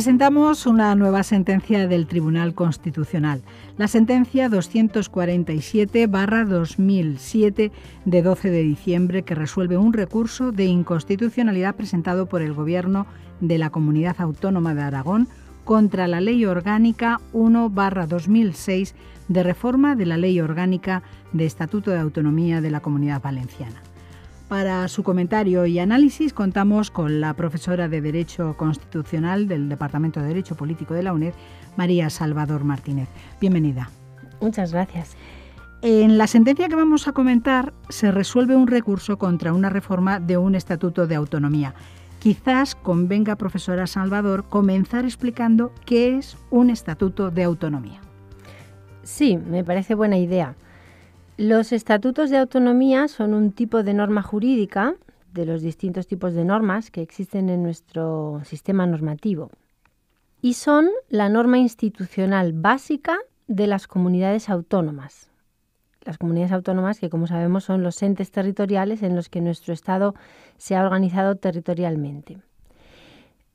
Presentamos una nueva sentencia del Tribunal Constitucional, la sentencia 247/2007 de 12 de diciembre, que resuelve un recurso de inconstitucionalidad presentado por el Gobierno de la Comunidad Autónoma de Aragón contra la Ley Orgánica 1/2006 de reforma de la Ley Orgánica de Estatuto de Autonomía de la Comunidad Valenciana. Para su comentario y análisis contamos con la profesora de Derecho Constitucional del Departamento de Derecho Político de la UNED, María Salvador Martínez. Bienvenida. Muchas gracias. En la sentencia que vamos a comentar se resuelve un recurso contra una reforma de un Estatuto de Autonomía. Quizás convenga, profesora Salvador, comenzar explicando qué es un Estatuto de Autonomía. Sí, me parece buena idea. Los estatutos de autonomía son un tipo de norma jurídica de los distintos tipos de normas que existen en nuestro sistema normativo y son la norma institucional básica de las comunidades autónomas. Las comunidades autónomas que, como sabemos, son los entes territoriales en los que nuestro Estado se ha organizado territorialmente.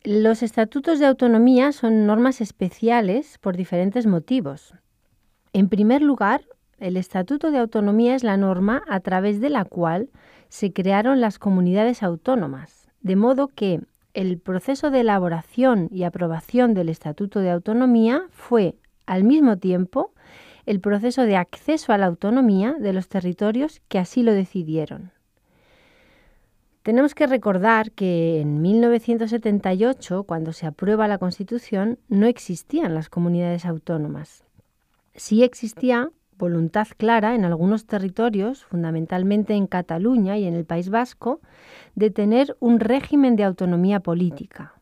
Los estatutos de autonomía son normas especiales por diferentes motivos. En primer lugar, el Estatuto de Autonomía es la norma a través de la cual se crearon las comunidades autónomas, de modo que el proceso de elaboración y aprobación del Estatuto de Autonomía fue, al mismo tiempo, el proceso de acceso a la autonomía de los territorios que así lo decidieron. Tenemos que recordar que en 1978, cuando se aprueba la Constitución, no existían las comunidades autónomas. Sí existía voluntad clara en algunos territorios, fundamentalmente en Cataluña y en el País Vasco, de tener un régimen de autonomía política.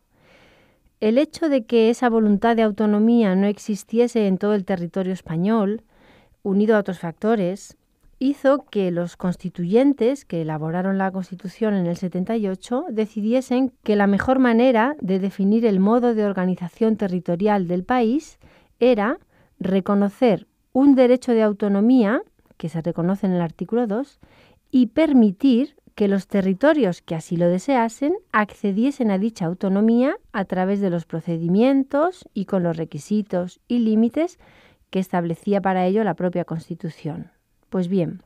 El hecho de que esa voluntad de autonomía no existiese en todo el territorio español, unido a otros factores, hizo que los constituyentes que elaboraron la Constitución en el 78 decidiesen que la mejor manera de definir el modo de organización territorial del país era reconocer un derecho de autonomía, que se reconoce en el artículo 2, y permitir que los territorios que así lo deseasen accediesen a dicha autonomía a través de los procedimientos y con los requisitos y límites que establecía para ello la propia Constitución. Pues bien,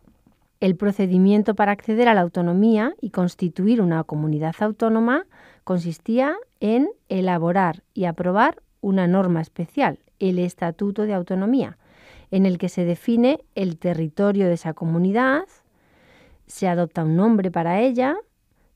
el procedimiento para acceder a la autonomía y constituir una comunidad autónoma consistía en elaborar y aprobar una norma especial, el Estatuto de Autonomía, en el que se define el territorio de esa comunidad, se adopta un nombre para ella,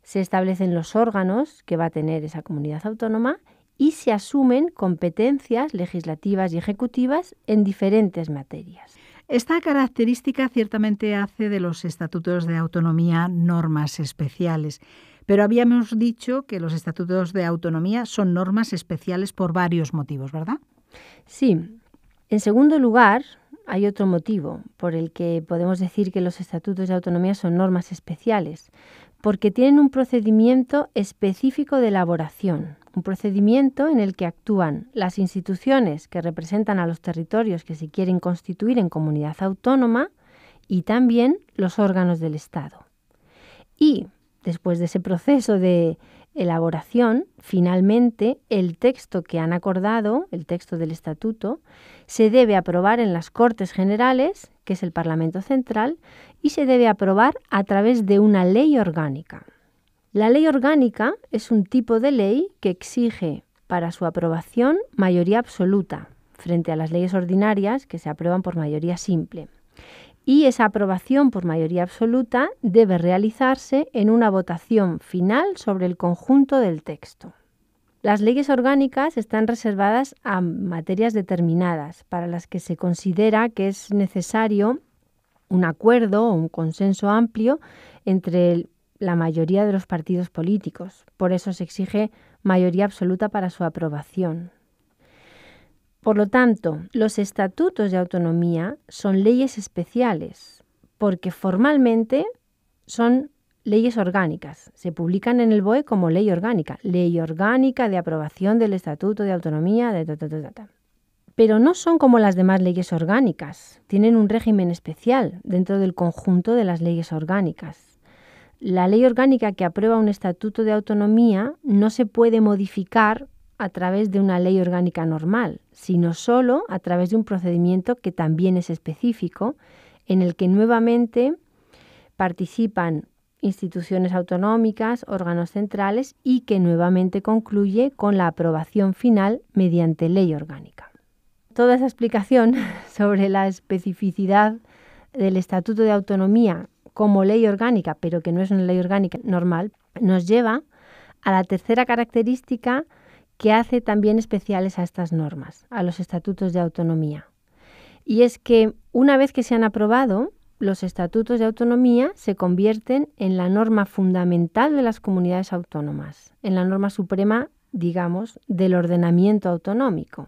se establecen los órganos que va a tener esa comunidad autónoma y se asumen competencias legislativas y ejecutivas en diferentes materias. Esta característica ciertamente hace de los estatutos de autonomía normas especiales, pero habíamos dicho que los estatutos de autonomía son normas especiales por varios motivos, ¿verdad? Sí. En segundo lugar, hay otro motivo por el que podemos decir que los estatutos de autonomía son normas especiales, porque tienen un procedimiento específico de elaboración, un procedimiento en el que actúan las instituciones que representan a los territorios que se quieren constituir en comunidad autónoma y también los órganos del Estado. Y después de ese proceso de elaboración, finalmente, el texto que han acordado, el texto del estatuto, se debe aprobar en las Cortes Generales, que es el Parlamento Central, y se debe aprobar a través de una ley orgánica. La ley orgánica es un tipo de ley que exige para su aprobación mayoría absoluta, frente a las leyes ordinarias que se aprueban por mayoría simple. Y esa aprobación por mayoría absoluta debe realizarse en una votación final sobre el conjunto del texto. Las leyes orgánicas están reservadas a materias determinadas para las que se considera que es necesario un acuerdo o un consenso amplio entre la mayoría de los partidos políticos. Por eso se exige mayoría absoluta para su aprobación. Por lo tanto, los estatutos de autonomía son leyes especiales, porque formalmente son leyes orgánicas. Se publican en el BOE como ley orgánica de aprobación del Estatuto de Autonomía, Pero no son como las demás leyes orgánicas, tienen un régimen especial dentro del conjunto de las leyes orgánicas. La ley orgánica que aprueba un Estatuto de Autonomía no se puede modificar a través de una ley orgánica normal, sino solo a través de un procedimiento que también es específico, en el que nuevamente participan instituciones autonómicas, órganos centrales y que nuevamente concluye con la aprobación final mediante ley orgánica. Toda esa explicación sobre la especificidad del Estatuto de Autonomía como ley orgánica, pero que no es una ley orgánica normal, nos lleva a la tercera característica que hace también especiales a estas normas, a los estatutos de autonomía. Y es que una vez que se han aprobado, los estatutos de autonomía se convierten en la norma fundamental de las comunidades autónomas, en la norma suprema, digamos, del ordenamiento autonómico.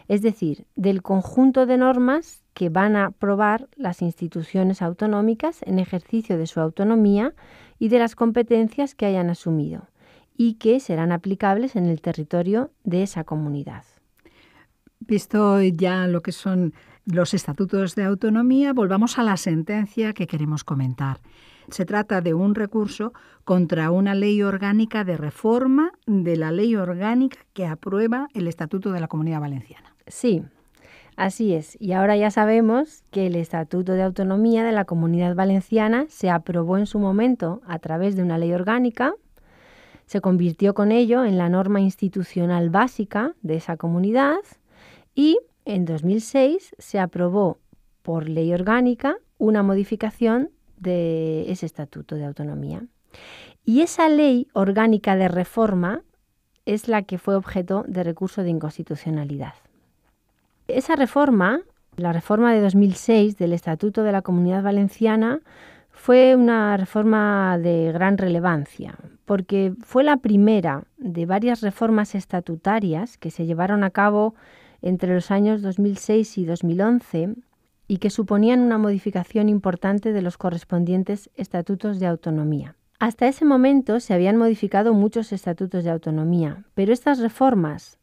Es decir, del conjunto de normas que van a aprobar las instituciones autonómicas en ejercicio de su autonomía y de las competencias que hayan asumido y que serán aplicables en el territorio de esa comunidad. Visto ya lo que son los estatutos de autonomía, volvamos a la sentencia que queremos comentar. Se trata de un recurso contra una ley orgánica de reforma de la ley orgánica que aprueba el Estatuto de la Comunidad Valenciana. Sí, así es. Y ahora ya sabemos que el Estatuto de Autonomía de la Comunidad Valenciana se aprobó en su momento a través de una ley orgánica, se convirtió con ello en la norma institucional básica de esa comunidad y en 2006 se aprobó por ley orgánica una modificación de ese Estatuto de Autonomía. Y esa ley orgánica de reforma es la que fue objeto de recurso de inconstitucionalidad. Esa reforma, la reforma de 2006 del Estatuto de la Comunidad Valenciana, fue una reforma de gran relevancia, porque fue la primera de varias reformas estatutarias que se llevaron a cabo entre los años 2006 y 2011 y que suponían una modificación importante de los correspondientes estatutos de autonomía. Hasta ese momento se habían modificado muchos estatutos de autonomía, pero estas reformas,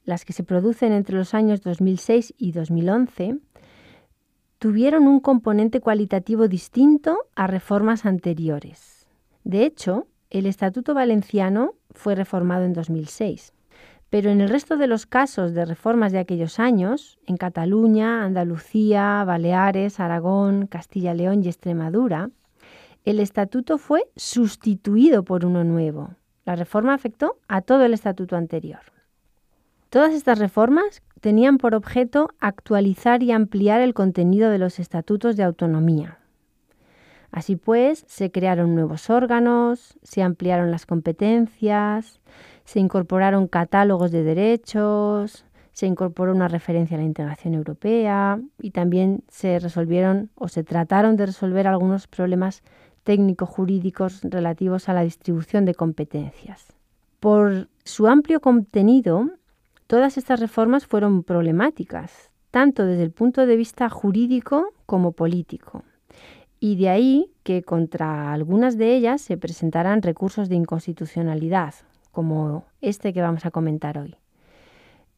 las que se producen entre los años 2006 y 2011, tuvieron un componente cualitativo distinto a reformas anteriores. De hecho, el Estatuto Valenciano fue reformado en 2006. Pero en el resto de los casos de reformas de aquellos años, en Cataluña, Andalucía, Baleares, Aragón, Castilla-León y Extremadura, el estatuto fue sustituido por uno nuevo. La reforma afectó a todo el estatuto anterior. Todas estas reformas tenían por objeto actualizar y ampliar el contenido de los estatutos de autonomía. Así pues, se crearon nuevos órganos, se ampliaron las competencias, se incorporaron catálogos de derechos, se incorporó una referencia a la integración europea y también se resolvieron o se trataron de resolver algunos problemas técnico-jurídicos relativos a la distribución de competencias. Por su amplio contenido, todas estas reformas fueron problemáticas, tanto desde el punto de vista jurídico como político. Y de ahí que contra algunas de ellas se presentaran recursos de inconstitucionalidad, como este que vamos a comentar hoy.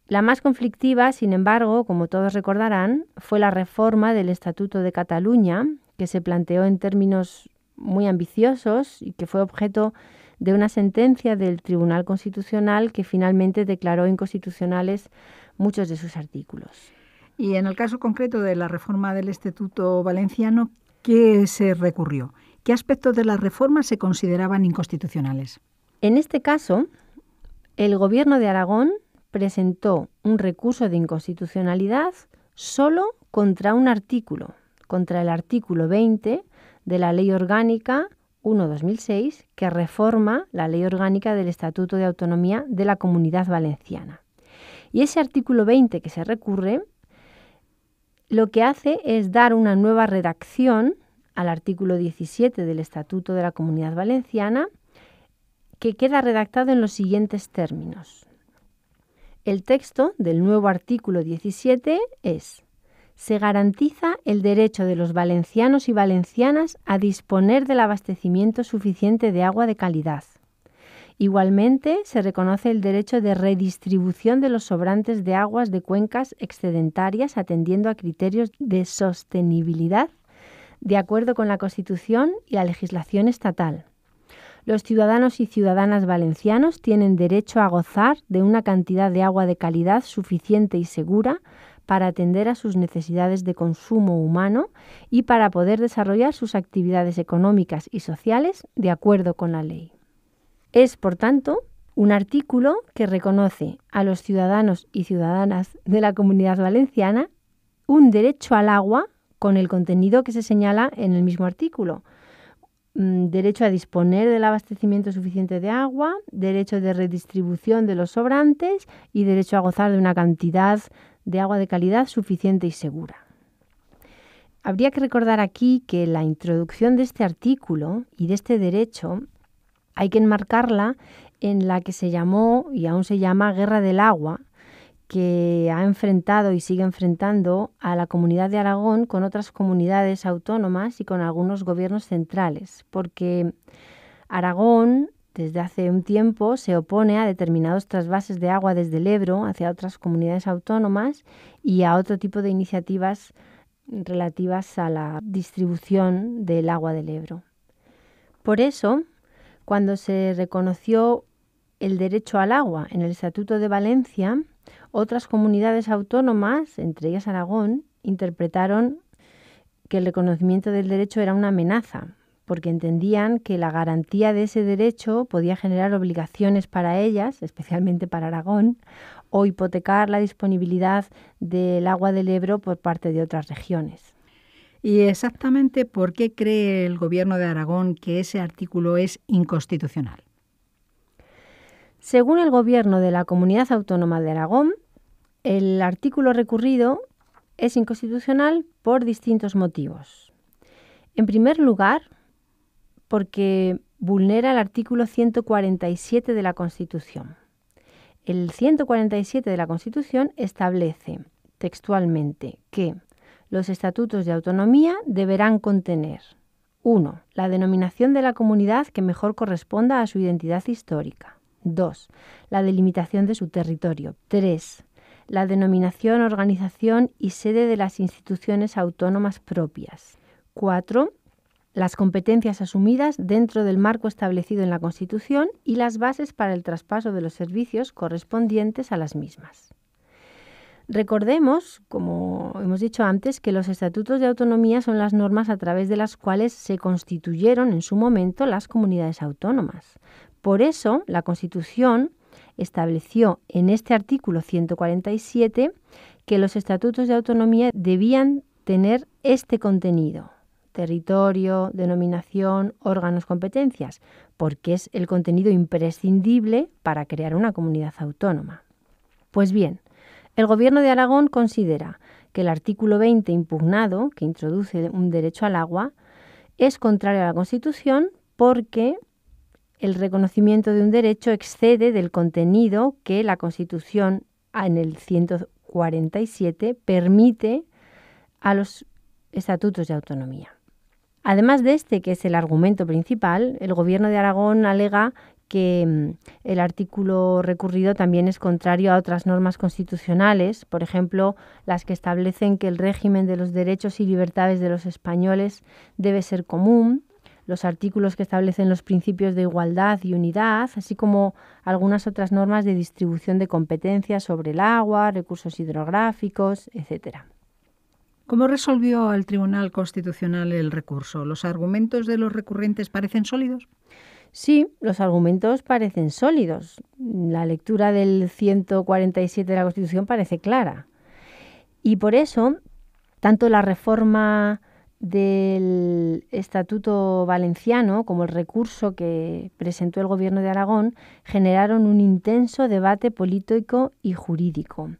La más conflictiva, sin embargo, como todos recordarán, fue la reforma del Estatuto de Cataluña, que se planteó en términos muy ambiciosos y que fue objeto de una sentencia del Tribunal Constitucional que finalmente declaró inconstitucionales muchos de sus artículos. Y en el caso concreto de la reforma del Estatuto Valenciano, ¿qué se recurrió? ¿Qué aspectos de la reforma se consideraban inconstitucionales? En este caso, el Gobierno de Aragón presentó un recurso de inconstitucionalidad solo contra un artículo, contra el artículo 20 de la Ley Orgánica 1/2006, que reforma la Ley Orgánica del Estatuto de Autonomía de la Comunidad Valenciana. Y ese artículo 20 que se recurre, lo que hace es dar una nueva redacción al artículo 17 del Estatuto de la Comunidad Valenciana, que queda redactado en los siguientes términos. El texto del nuevo artículo 17 es: se garantiza el derecho de los valencianos y valencianas a disponer del abastecimiento suficiente de agua de calidad. Igualmente, se reconoce el derecho de redistribución de los sobrantes de aguas de cuencas excedentarias atendiendo a criterios de sostenibilidad de acuerdo con la Constitución y la legislación estatal. Los ciudadanos y ciudadanas valencianos tienen derecho a gozar de una cantidad de agua de calidad suficiente y segura para atender a sus necesidades de consumo humano y para poder desarrollar sus actividades económicas y sociales de acuerdo con la ley. Es, por tanto, un artículo que reconoce a los ciudadanos y ciudadanas de la Comunidad Valenciana un derecho al agua con el contenido que se señala en el mismo artículo. Derecho a disponer del abastecimiento suficiente de agua, derecho de redistribución de los sobrantes y derecho a gozar de una cantidad de agua de calidad suficiente y segura. Habría que recordar aquí que la introducción de este artículo y de este derecho hay que enmarcarla en la que se llamó y aún se llama Guerra del Agua, que ha enfrentado y sigue enfrentando a la Comunidad de Aragón con otras comunidades autónomas y con algunos gobiernos centrales, porque Aragón desde hace un tiempo se opone a determinados trasvases de agua desde el Ebro hacia otras comunidades autónomas y a otro tipo de iniciativas relativas a la distribución del agua del Ebro. Por eso, cuando se reconoció el derecho al agua en el Estatuto de Valencia, otras comunidades autónomas, entre ellas Aragón, interpretaron que el reconocimiento del derecho era una amenaza, porque entendían que la garantía de ese derecho podía generar obligaciones para ellas, especialmente para Aragón, o hipotecar la disponibilidad del agua del Ebro por parte de otras regiones. ¿Y exactamente por qué cree el Gobierno de Aragón que ese artículo es inconstitucional? Según el Gobierno de la Comunidad Autónoma de Aragón, el artículo recurrido es inconstitucional por distintos motivos. En primer lugar, porque vulnera el artículo 147 de la Constitución. El 147 de la Constitución establece textualmente que los estatutos de autonomía deberán contener 1. La denominación de la comunidad que mejor corresponda a su identidad histórica. 2. La delimitación de su territorio. 3. La denominación, organización y sede de las instituciones autónomas propias. 4. Las competencias asumidas dentro del marco establecido en la Constitución y las bases para el traspaso de los servicios correspondientes a las mismas. Recordemos, como hemos dicho antes, que los estatutos de autonomía son las normas a través de las cuales se constituyeron en su momento las comunidades autónomas. Por eso, la Constitución estableció en este artículo 147 que los estatutos de autonomía debían tener este contenido: territorio, denominación, órganos, competencias, porque es el contenido imprescindible para crear una comunidad autónoma. Pues bien, el Gobierno de Aragón considera que el artículo 20 impugnado, que introduce un derecho al agua, es contrario a la Constitución porque el reconocimiento de un derecho excede del contenido que la Constitución en el 147 permite a los estatutos de autonomía. Además de este, que es el argumento principal, el Gobierno de Aragón alega que el artículo recurrido también es contrario a otras normas constitucionales, por ejemplo, las que establecen que el régimen de los derechos y libertades de los españoles debe ser común, los artículos que establecen los principios de igualdad y unidad, así como algunas otras normas de distribución de competencias sobre el agua, recursos hidrográficos, etc. ¿Cómo resolvió el Tribunal Constitucional el recurso? ¿Los argumentos de los recurrentes parecen sólidos? Sí, los argumentos parecen sólidos. La lectura del 147 de la Constitución parece clara. Y por eso, tanto la reforma del Estatuto Valenciano como el recurso que presentó el Gobierno de Aragón generaron un intenso debate político y jurídico.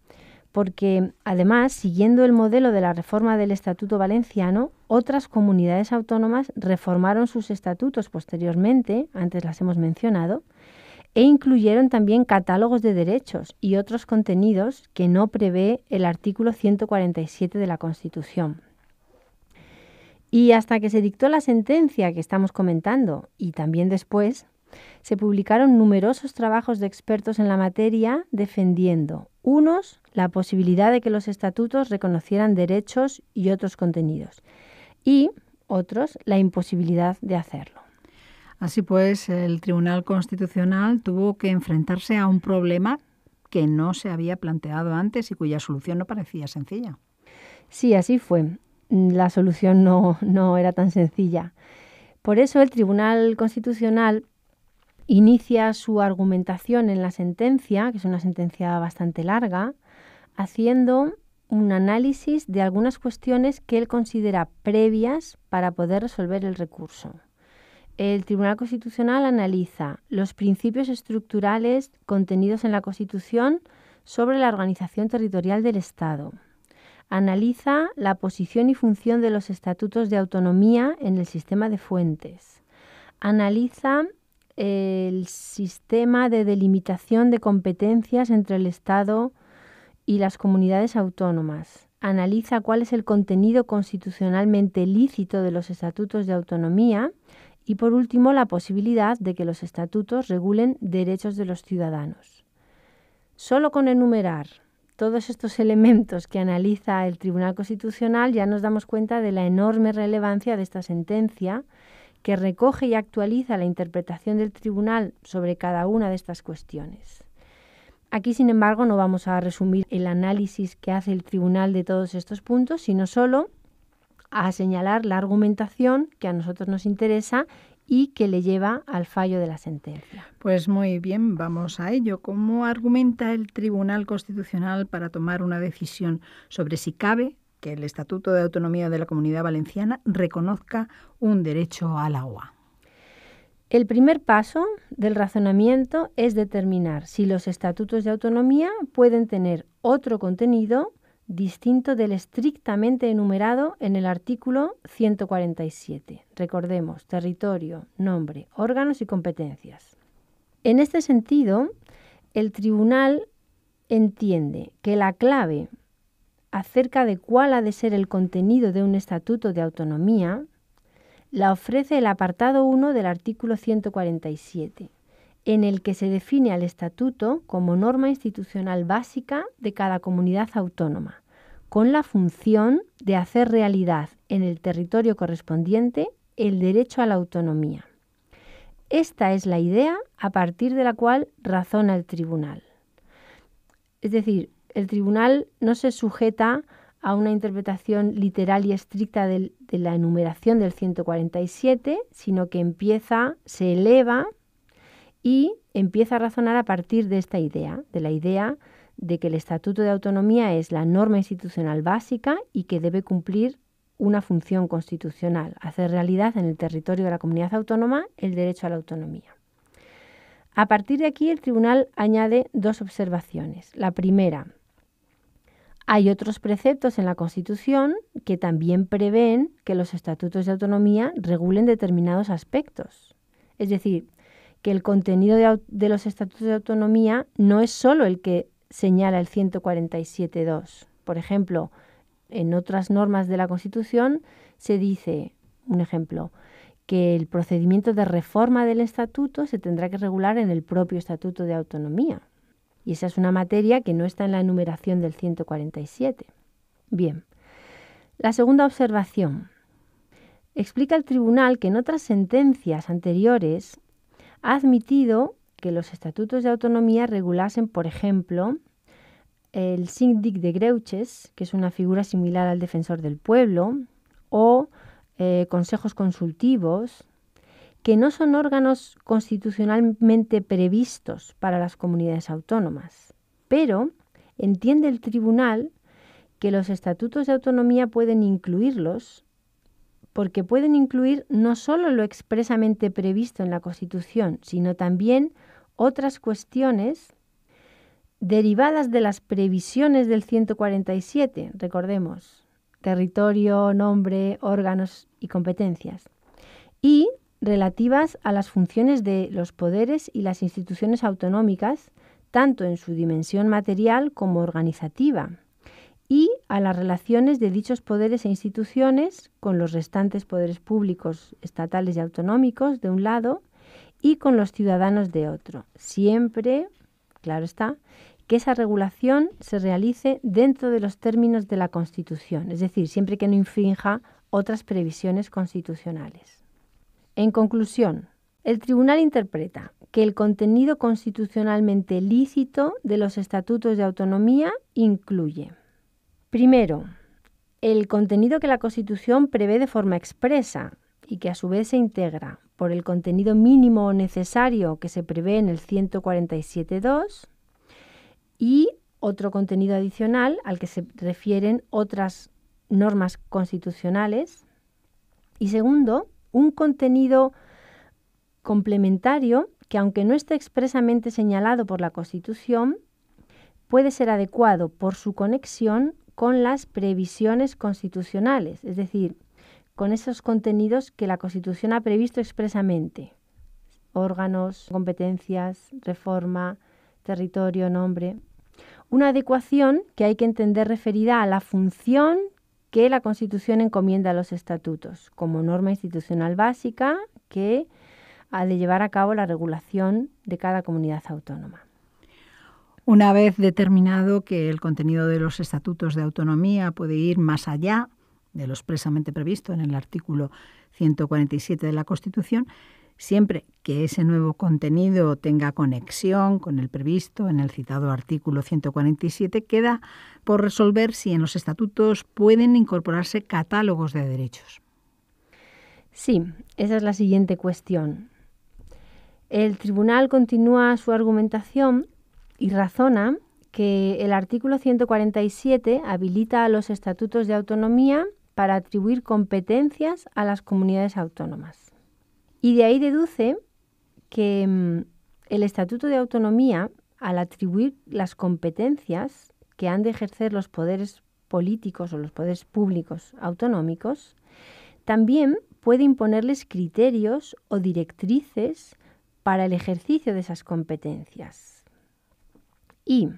Porque, además, siguiendo el modelo de la reforma del Estatuto Valenciano, otras comunidades autónomas reformaron sus estatutos posteriormente, antes las hemos mencionado, e incluyeron también catálogos de derechos y otros contenidos que no prevé el artículo 147 de la Constitución. Y hasta que se dictó la sentencia que estamos comentando, y también después, se publicaron numerosos trabajos de expertos en la materia defendiendo, unos, la posibilidad de que los estatutos reconocieran derechos y otros contenidos, y otros, la imposibilidad de hacerlo. Así pues, el Tribunal Constitucional tuvo que enfrentarse a un problema que no se había planteado antes y cuya solución no parecía sencilla. Sí, así fue. La solución no era tan sencilla. Por eso el Tribunal Constitucional inicia su argumentación en la sentencia, que es una sentencia bastante larga, haciendo un análisis de algunas cuestiones que él considera previas para poder resolver el recurso. El Tribunal Constitucional analiza los principios estructurales contenidos en la Constitución sobre la organización territorial del Estado. Analiza la posición y función de los estatutos de autonomía en el sistema de fuentes. Analiza el sistema de delimitación de competencias entre el Estado y las comunidades autónomas. Analiza cuál es el contenido constitucionalmente lícito de los estatutos de autonomía y, por último, la posibilidad de que los estatutos regulen derechos de los ciudadanos. Solo con enumerar todos estos elementos que analiza el Tribunal Constitucional ya nos damos cuenta de la enorme relevancia de esta sentencia, que recoge y actualiza la interpretación del Tribunal sobre cada una de estas cuestiones. Aquí, sin embargo, no vamos a resumir el análisis que hace el Tribunal de todos estos puntos, sino solo a señalar la argumentación que a nosotros nos interesa y que le lleva al fallo de la sentencia. Pues muy bien, vamos a ello. ¿Cómo argumenta el Tribunal Constitucional para tomar una decisión sobre si cabe que el Estatuto de Autonomía de la Comunidad Valenciana reconozca un derecho al agua? El primer paso del razonamiento es determinar si los estatutos de autonomía pueden tener otro contenido distinto del estrictamente enumerado en el artículo 147. Recordemos, territorio, nombre, órganos y competencias. En este sentido, el tribunal entiende que la clave acerca de cuál ha de ser el contenido de un estatuto de autonomía la ofrece el apartado 1 del artículo 147, en el que se define al estatuto como norma institucional básica de cada comunidad autónoma, con la función de hacer realidad en el territorio correspondiente el derecho a la autonomía. Esta es la idea a partir de la cual razona el tribunal. Es decir, el tribunal no se sujeta a una interpretación literal y estricta de la enumeración del 147, sino que se eleva y empieza a razonar a partir de esta idea, de la idea de que el Estatuto de Autonomía es la norma institucional básica y que debe cumplir una función constitucional, hacer realidad en el territorio de la comunidad autónoma el derecho a la autonomía. A partir de aquí, el tribunal añade dos observaciones. La primera: hay otros preceptos en la Constitución que también prevén que los estatutos de autonomía regulen determinados aspectos. Es decir, que el contenido de los estatutos de autonomía no es solo el que señala el 147.2. Por ejemplo, en otras normas de la Constitución se dice, un ejemplo, que el procedimiento de reforma del estatuto se tendrá que regular en el propio Estatuto de Autonomía. Y esa es una materia que no está en la enumeración del 147. Bien, la segunda observación. Explica el tribunal que en otras sentencias anteriores ha admitido que los estatutos de autonomía regulasen, por ejemplo, el síndic de Greuges, que es una figura similar al defensor del pueblo, o consejos consultivos, que no son órganos constitucionalmente previstos para las comunidades autónomas. Pero entiende el tribunal que los estatutos de autonomía pueden incluirlos porque pueden incluir no solo lo expresamente previsto en la Constitución, sino también otras cuestiones derivadas de las previsiones del 147, recordemos, territorio, nombre, órganos y competencias, y relativas a las funciones de los poderes y las instituciones autonómicas, tanto en su dimensión material como organizativa, y a las relaciones de dichos poderes e instituciones con los restantes poderes públicos, estatales y autonómicos, de un lado, y con los ciudadanos de otro. Siempre, claro está, que esa regulación se realice dentro de los términos de la Constitución, es decir, siempre que no infrinja otras previsiones constitucionales. En conclusión, El tribunal interpreta que el contenido constitucionalmente lícito de los estatutos de autonomía incluye, primero, el contenido que la Constitución prevé de forma expresa y que a su vez se integra por el contenido mínimo o necesario que se prevé en el 147.2 y otro contenido adicional al que se refieren otras normas constitucionales. Y segundo, un contenido complementario que, aunque no esté expresamente señalado por la Constitución, puede ser adecuado por su conexión con las previsiones constitucionales, es decir, con esos contenidos que la Constitución ha previsto expresamente: órganos, competencias, reforma, territorio, nombre. Una adecuación que hay que entender referida a la función que la Constitución encomienda a los estatutos, como norma institucional básica que ha de llevar a cabo la regulación de cada comunidad autónoma. Una vez determinado que el contenido de los estatutos de autonomía puede ir más allá de lo expresamente previsto en el artículo 147 de la Constitución, siempre que ese nuevo contenido tenga conexión con el previsto en el citado artículo 147, queda por resolver si en los estatutos pueden incorporarse catálogos de derechos. Sí, esa es la siguiente cuestión. El tribunal continúa su argumentación y razona que el artículo 147 habilita a los estatutos de autonomía para atribuir competencias a las comunidades autónomas. Y de ahí deduce que el Estatuto de Autonomía, al atribuir las competencias que han de ejercer los poderes políticos o los poderes públicos autonómicos, también puede imponerles criterios o directrices para el ejercicio de esas competencias. Y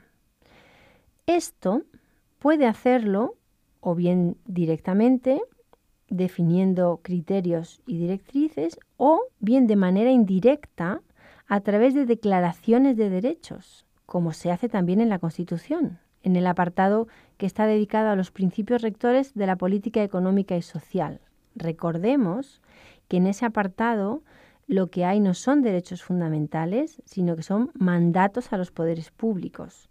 esto puede hacerlo o bien directamente, definiendo criterios y directrices, o bien de manera indirecta a través de declaraciones de derechos, como se hace también en la Constitución, en el apartado que está dedicado a los principios rectores de la política económica y social. Recordemos que en ese apartado lo que hay no son derechos fundamentales, sino que son mandatos a los poderes públicos,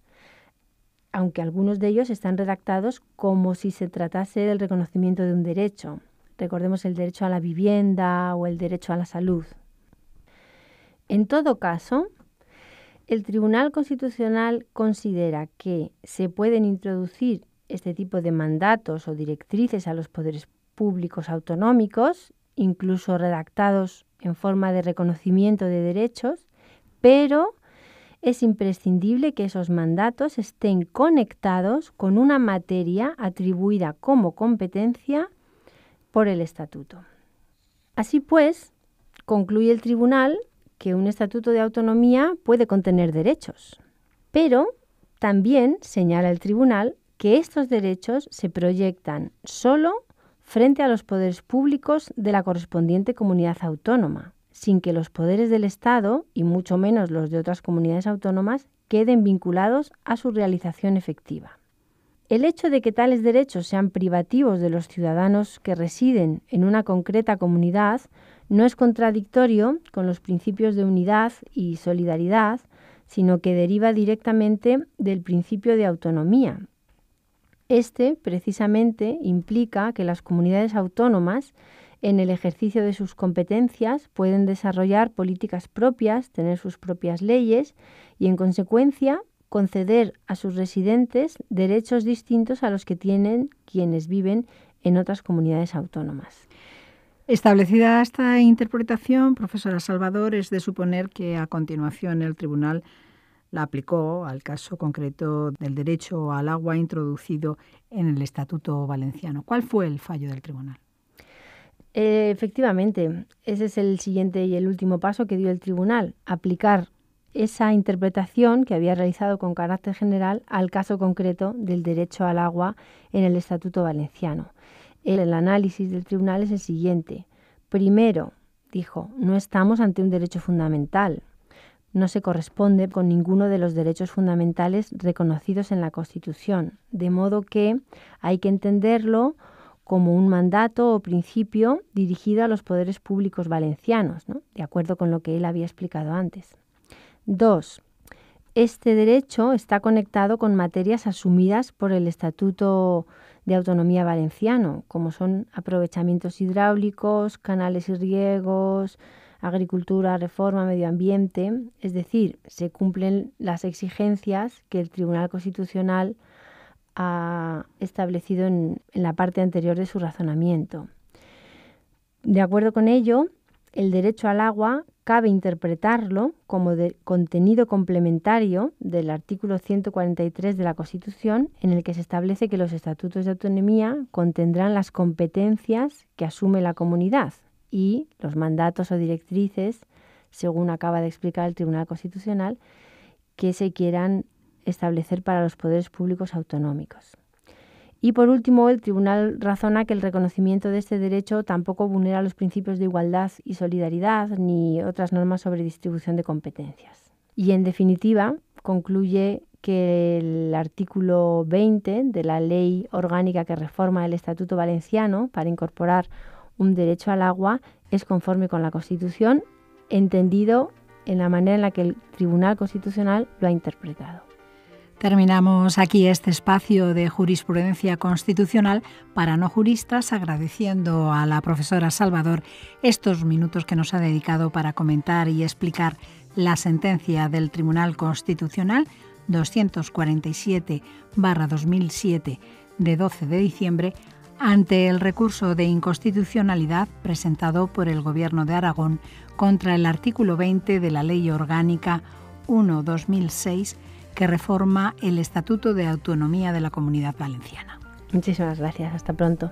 aunque algunos de ellos están redactados como si se tratase del reconocimiento de un derecho. Recordemos el derecho a la vivienda o el derecho a la salud. En todo caso, el Tribunal Constitucional considera que se pueden introducir este tipo de mandatos o directrices a los poderes públicos autonómicos, incluso redactados en forma de reconocimiento de derechos, pero es imprescindible que esos mandatos estén conectados con una materia atribuida como competencia por el Estatuto. Así pues, concluye el Tribunal que un Estatuto de Autonomía puede contener derechos, pero también señala el Tribunal que estos derechos se proyectan solo frente a los poderes públicos de la correspondiente comunidad autónoma, sin que los poderes del Estado, y mucho menos los de otras comunidades autónomas, queden vinculados a su realización efectiva. El hecho de que tales derechos sean privativos de los ciudadanos que residen en una concreta comunidad no es contradictorio con los principios de unidad y solidaridad, sino que deriva directamente del principio de autonomía. Este, precisamente, implica que las comunidades autónomas, en el ejercicio de sus competencias, pueden desarrollar políticas propias, tener sus propias leyes y, en consecuencia, conceder a sus residentes derechos distintos a los que tienen quienes viven en otras comunidades autónomas. Establecida esta interpretación, profesora Salvador, es de suponer que a continuación el tribunal la aplicó al caso concreto del derecho al agua introducido en el Estatuto Valenciano. ¿Cuál fue el fallo del tribunal? Efectivamente, ese es el siguiente y el último paso que dio el tribunal, aplicar esa interpretación que había realizado con carácter general al caso concreto del derecho al agua en el Estatuto Valenciano. El análisis del tribunal es el siguiente. Primero, dijo, no estamos ante un derecho fundamental. No se corresponde con ninguno de los derechos fundamentales reconocidos en la Constitución, de modo que hay que entenderlo como un mandato o principio dirigido a los poderes públicos valencianos, ¿no? De acuerdo con lo que él había explicado antes. 2. Este derecho está conectado con materias asumidas por el Estatuto de Autonomía Valenciano, como son aprovechamientos hidráulicos, canales y riegos, agricultura, reforma, medio ambiente. Es decir, se cumplen las exigencias que el Tribunal Constitucional ha establecido en la parte anterior de su razonamiento. De acuerdo con ello, el derecho al agua cabe interpretarlo como de contenido complementario del artículo 143 de la Constitución, en el que se establece que los estatutos de autonomía contendrán las competencias que asume la comunidad y los mandatos o directrices, según acaba de explicar el Tribunal Constitucional, que se quieran establecer para los poderes públicos autonómicos. Y por último, el Tribunal razona que el reconocimiento de este derecho tampoco vulnera los principios de igualdad y solidaridad ni otras normas sobre distribución de competencias. Y en definitiva, concluye que el artículo 20 de la Ley Orgánica que reforma el Estatuto Valenciano para incorporar un derecho al agua es conforme con la Constitución, entendido en la manera en la que el Tribunal Constitucional lo ha interpretado. Terminamos aquí este espacio de jurisprudencia constitucional para no juristas, agradeciendo a la profesora Salvador estos minutos que nos ha dedicado para comentar y explicar la sentencia del Tribunal Constitucional 247/2007 de 12 de diciembre ante el recurso de inconstitucionalidad presentado por el Gobierno de Aragón contra el artículo 20 de la Ley Orgánica 1/2006 que reforma el Estatuto de Autonomía de la Comunidad Valenciana. Muchísimas gracias. Hasta pronto.